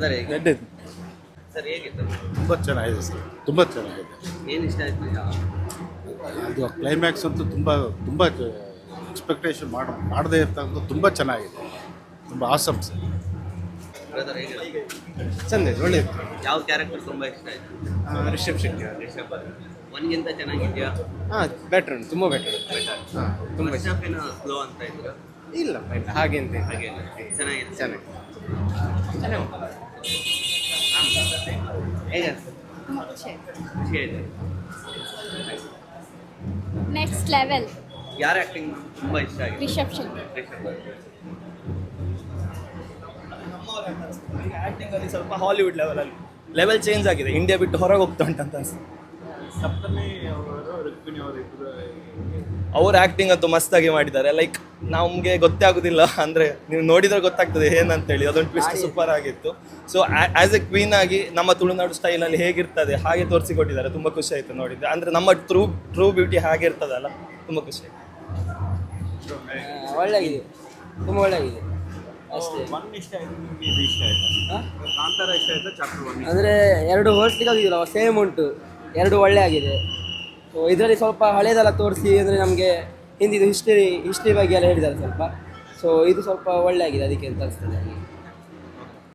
Brother ಹೇಗೆ red sir ಹೇಗಿತ್ತು ತುಂಬ ಚೆನ್ನಾಗಿದೆ ಸರ್, ತುಂಬ ಚೆನ್ನಾಗಿದೆ. ಏನು ಇಷ್ಟ ಆಯ್ತು ಅದು ಕ್ಲೈಮ್ಯಾಕ್ಸ್ ಅಂತೂ ತುಂಬ ತುಂಬ ಎಕ್ಸ್ಪೆಕ್ಟೇಷನ್ ಮಾಡದೇ ಇರ್ತಕ್ಕಂಥ ತುಂಬ ಚೆನ್ನಾಗಿದೆ, ತುಂಬ ಆಸಮ್ ಸರ್. ಬ್ರದರ್ ಹೇಗೆ ಚಂದ ಒಳ್ಳೆಯದು. ಯಾವ ಕ್ಯಾರೆಕ್ಟರ್ ತುಂಬ ಇಷ್ಟ ಆಯ್ತು ರಿಷಬ್ ಶೆಟ್ಟಿ ರಿಷಬ್ ಒನ್ಗಿಂತ ಚೆನ್ನಾಗಿದೆಯಾ ಹಾಂ ಬೆಟ್ರ್ ಉಂಟು, ತುಂಬ ಬೆಟ್ರ್. ಹಾಂ ತುಂಬ ಫಸ್ಟ್ ಹಾಫ್ ಏನೋ ಸ್ಲೋ ಅಂತ ಇದ್ರು ಇಲ್ಲ ಇಲ್ಲ ಹಾಗೆಂತ ಇಲ್ಲ. ಹಾಗೆ ಚೆನ್ನಾಗಿದೆ ಚೆನ್ನಾಗಿ ಹೇಗೆ ಖುಷಿ ಖುಷಿ ಆಯ್ತು ನೆಕ್ಸ್ಟ್ ಲೆವೆಲ್ ಯಾರ ಆ್ಯಕ್ಟಿಂಗ್ ತುಂಬ ಇಷ್ಟ ಆಗಿದೆ ರಿಷಬ್ ಶೆಟ್ಟಿ. ರಿಷಬ್ ಆ್ಯಕ್ಟಿಂಗ್ ಅಲ್ಲಿ ಸ್ವಲ್ಪ ಹಾಲಿವುಡ್ ಲೆವೆಲ್ ಚೇಂಜ್ ಆಗಿದೆ, ಇಂಡಿಯಾ ಬಿಟ್ಟು ಹೊರಗೆ ಹೋಗ್ತಾ ಉಂಟಂತ ಅನ್ಸುತ್ತೆ. ಅವ್ರ ಆ್ಯಕ್ಟಿಂಗ್ ಅಂತೂ ಮಸ್ತಾಗಿ ಮಾಡಿದ್ದಾರೆ. ಲೈಕ್ ನಮಗೆ ಗೊತ್ತೇ ಆಗೋದಿಲ್ಲ, ಅಂದರೆ ನೀವು ನೋಡಿದ್ರೆ ಗೊತ್ತಾಗ್ತದೆ ಏನಂತೇಳಿ. ಅದೊಂದು ಟ್ವಿಸ್ಟ್ ಸೂಪರ್ ಆಗಿತ್ತು. ಸೊ ಆ್ಯಸ್ ಎ ಕ್ವೀನ್ ಆಗಿ ನಮ್ಮ ತುಳುನಾಡು ಸ್ಟೈಲಲ್ಲಿ ಹೇಗಿರ್ತದೆ ಹಾಗೆ ತೋರಿಸಿಕೊಟ್ಟಿದ್ದಾರೆ. ತುಂಬ ಖುಷಿ ಆಯಿತು ನೋಡಿದ್ದೆ. ಅಂದರೆ ನಮ್ಮ ಟ್ರೂ ಬ್ಯೂಟಿ ಹಾಗೆ ಇರ್ತದಲ್ಲ, ತುಂಬ ಖುಷಿ ಆಯಿತು. ಒಳ್ಳೆಗಿದೆ, ತುಂಬ ಒಳ್ಳೆಗಿದೆ ಅಷ್ಟೇ. ಅಂದರೆ ಎರಡು ಹೋಲ್ಸ್ಲಿಕ್ಕಾಗಿಲ್ಲ, ಸೇಮ್ ಉಂಟು, ಎರಡು ಒಳ್ಳೆ ಆಗಿದೆ. ಸೊ ಇದರಲ್ಲಿ ಸ್ವಲ್ಪ ಹಳೇದೆಲ್ಲ ತೋರಿಸಿ, ಅಂದರೆ ನಮಗೆ ಹಿಂದಿದು ಹಿಸ್ಟ್ರಿ ಬಗ್ಗೆ ಎಲ್ಲ ಹೇಳಿದ್ದಾರೆ ಸ್ವಲ್ಪ. ಸೊ ಇದು ಸ್ವಲ್ಪ ಒಳ್ಳೆ ಆಗಿದೆ, ಅದಕ್ಕೆ ಅಂತ ಅನಿಸ್ತದೆ.